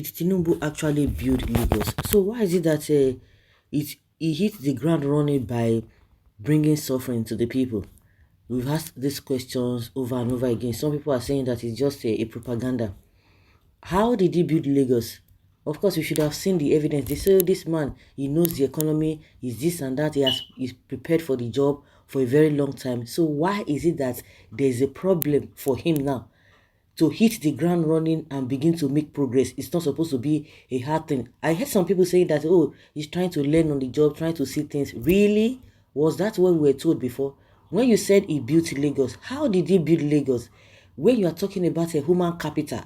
did Tinubu actually build Lagos? So why is it that he hit the ground running by bringing suffering to the people? We've asked these questions over and over again. Some people are saying that it's just a propaganda. How did he build Lagos? Of course, we should have seen the evidence. They say, "Oh, this man, he knows the economy, he's this and that, he's prepared for the job for a very long time. So why is it that there's a problem for him now to hit the ground running and begin to make progress? It's not supposed to be a hard thing." I heard some people saying that, oh, he's trying to learn on the job, trying to see things. Really? Was that what we were told before? When you said he built Lagos, how did he build Lagos? When you are talking about a human capital,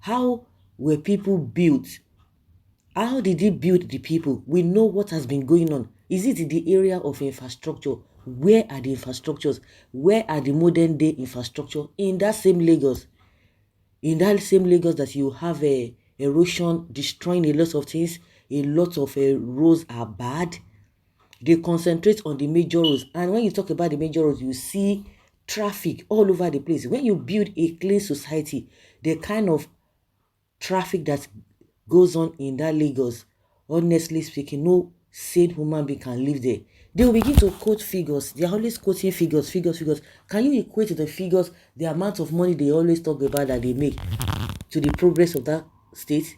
how were people built? How did he build the people? We know what has been going on. Is it in the area of infrastructure? Where are the infrastructures? Where are the modern day infrastructure in that same Lagos? In that same Lagos that you have a erosion destroying a lot of things, a lot of roads are bad. They concentrate on the major roads, and when you talk about the major roads, you see traffic all over the place. When you build a clean society, the kind of traffic that goes on in that Lagos, honestly speaking, no sane human being can live there. They will begin to quote figures. They are always quoting figures. Can you equate the figures, the amount of money they always talk about that they make, to the progress of that state?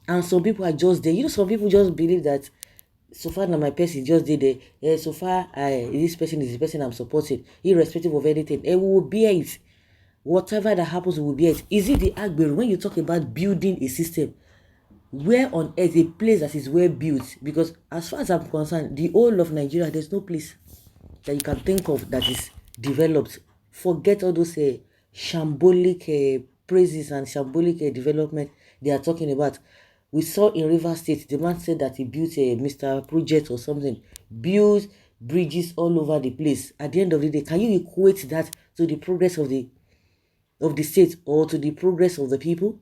And some people are just there. You know, some people just believe that so far now my person just did there. So far, this person is the person I'm supporting, irrespective of anything. And we will bear it. Whatever that happens, we will bear it. Is it the Agbero? When you talk about building a system, where on earth a place that is well built? Because as far as I'm concerned, the whole of Nigeria, there's no place that you can think of that is developed. Forget all those shambolic praises and shambolic development they are talking about. We saw in River State, the man said that he built a Mr. Project or something, built bridges all over the place. At the end of the day, can you equate that to the progress of the state or to the progress of the people?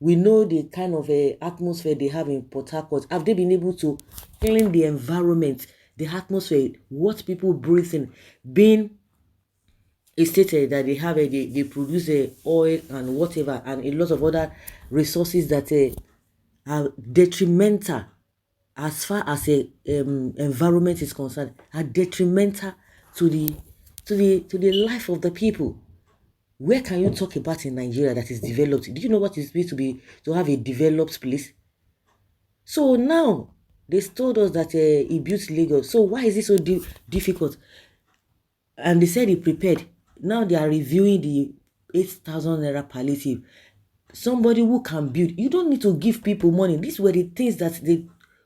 We know the kind of atmosphere they have in Port Harcourt. Have they been able to clean the environment, the atmosphere, what people breathe in? Being stated that they have they produce oil and whatever and a lot of other resources that are detrimental as far as a environment is concerned, are detrimental to the life of the people. Where can you talk about in Nigeria that is developed? Do you know what it means to have a developed place? So now they told us that he built Lagos. So why is it so difficult? And they said he prepared. Now they are reviewing the 8,000 naira palliative. Somebody who can build. You don't need to give people money. These were the things that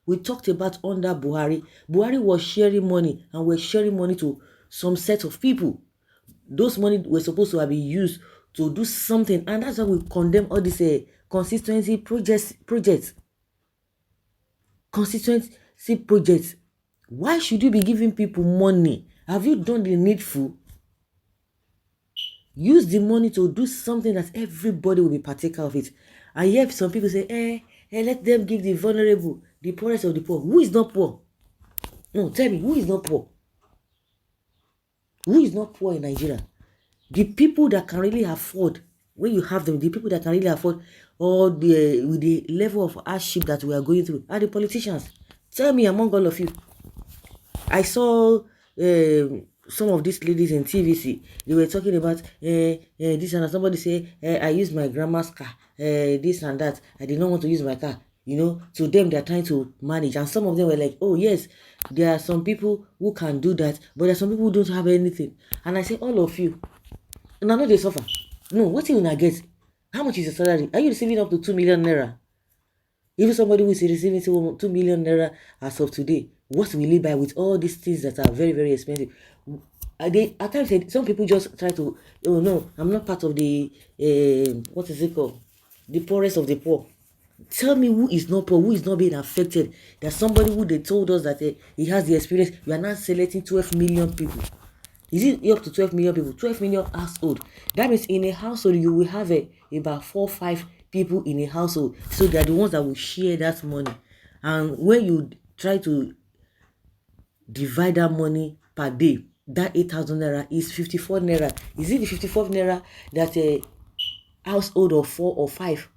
we talked about under Buhari. Buhari was sharing money, and we're sharing money to some set of people. Those money were supposed to have been used to do something, and that's why we condemn all these constituency projects. Constituency projects. Why should you be giving people money? Have you done the needful? Use the money to do something that everybody will be partaker of it. And yet some people say, let them give the vulnerable, the poorest of the poor. Who is not poor? No, tell me, who is not poor? Who is not poor in Nigeria? The people that can really afford, when you have them, the people that can really afford all with the level of hardship that we are going through are the politicians. Tell me among all of you. I saw some of these ladies in TVC. They were talking about this and that. Somebody say, I used my grandma's car, this and that. I did not want to use my car. You know, to them, they're trying to manage. And some of them were like, oh, yes, there are some people who can do that, but there are some people who don't have anything. And I say, all of you, and I know they suffer. No, what you will get? How much is your salary? Are you receiving up to 2 million naira? Even somebody who is receiving 2 million naira as of today, what will he buy with all these things that are very, very expensive? At times, some people just try to, oh no, I'm not part of the, what is it called? The poorest of the poor. Tell me who is not poor, who is not being affected. There's somebody who they told us that he has the experience. You are not selecting 12 million people. Is it up to 12 million people? 12 million household. That means in a household, you will have about 4 or 5 people in a household. So they are the ones that will share that money. And when you try to divide that money per day, that 8,000 naira is 54 naira. Is it the 54 naira that a household of 4 or 5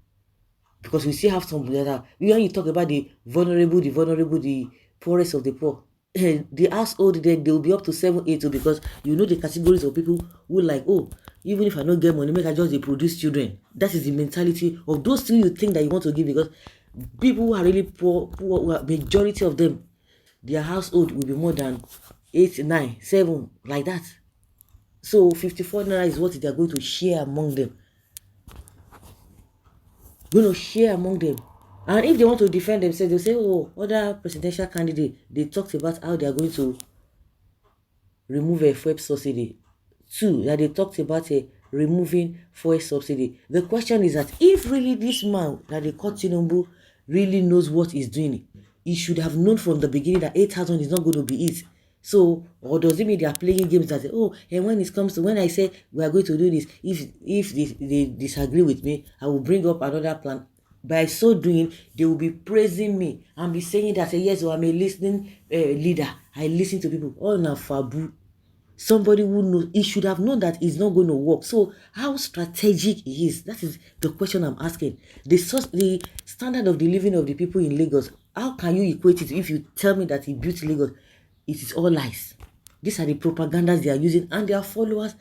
because we still have some that are, when you talk about the vulnerable, the poorest of the poor, the household, then they will be up to 7, 8 because you know the categories of people who like, oh, even if I don't get money, make I just they produce children. That is the mentality of those two you think that you want to give, because people who are really poor, majority of them, their household will be more than 8, 9, 7, like that. So 54 naira is what they are going to share among them. Going to share among them. And if they want to defend themselves, they'll say, oh, other presidential candidate, they talked about how they are going to remove a fuel subsidy. 2, that they talked about removing fuel subsidy. The question is that if really this man that they call Tinubu really knows what he's doing, he should have known from the beginning that 8,000 is not going to be it. So, or does it mean they are playing games that say, oh, and when it comes to, when I say we are going to do this, if they disagree with me, I will bring up another plan. By so doing, they will be praising me and be saying that, yes, I'm a listening leader. I listen to people. Oh, na fabu. Somebody who knows, he should have known that it's not going to work. So how strategic he is, that is the question I'm asking. The standard of the living of the people in Lagos, how can you equate it if you tell me that he built Lagos? It is all lies. These are the propagandas they are using, and their followers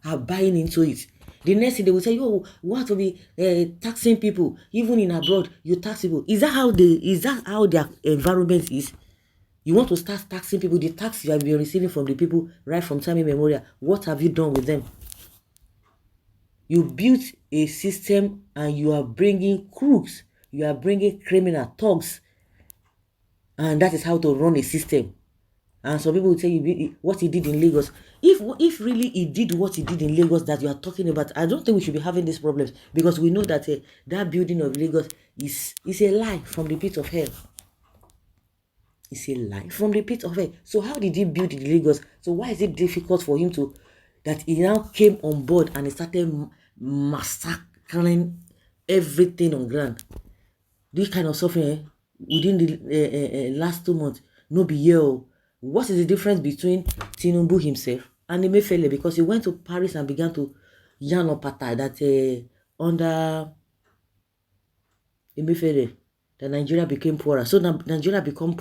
are buying into it. The next thing they will say, oh, we have to be taxing people, even in abroad, you tax people. Is that how their environment is? You want to start taxing people, the tax you have been receiving from the people right from time immemorial. What have you done with them? You built a system and you are bringing crooks, you are bringing criminal thugs, and that is how to run a system. And some people will tell you what he did in Lagos. If really he did what he did in Lagos that you are talking about, I don't think we should be having these problems, because we know that that building of Lagos is a lie from the pit of hell. It's a lie from the pit of hell. So how did he build the Lagos? So why is it difficult for him to, that he now came on board and he started massacring everything on ground? This kind of suffering within the last 2 months, no be here. What is the difference between Tinubu himself and Emefiele? Because he went to Paris and began to yarn up that under Emefiele, that Nigeria became poorer. So now Nigeria become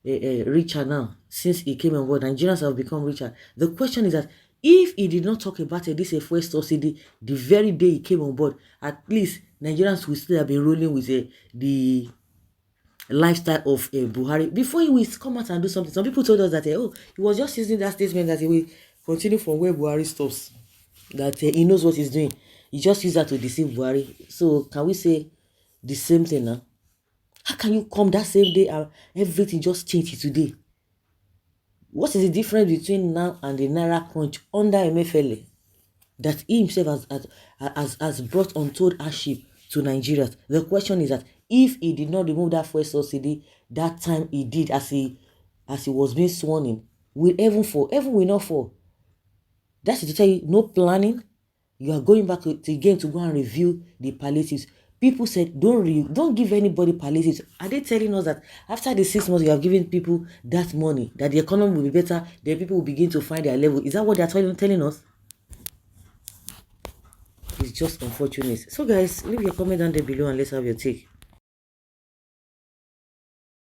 richer now. Since he came on board, Nigerians have become richer. The question is that if he did not talk about this fuel subsidy the very day he came on board, at least Nigerians will still have been rolling with the lifestyle of Buhari before he will come out and do something. Some people told us that oh, he was just using that statement that he will continue from where Buhari stops, that he knows what he's doing. He just used that to deceive Buhari. So can we say the same thing now? How can you come that same day and everything just changed today? What is the difference between now and the Naira crunch under Emefiele that he himself has brought untold hardship to Nigerians? The question is that if he did not remove that fuel subsidy that time he did, as he was being sworn in, will heaven fall? Heaven will not fall. That's to tell you, no planning. You are going back again to go and review the palliatives. People said, don't give anybody palliatives. Are they telling us that after the 6 months you have given people that money, that the economy will be better, then people will begin to find their level? Is that what they are telling us? It's just unfortunate. So guys, leave your comment down there below and let's have your take.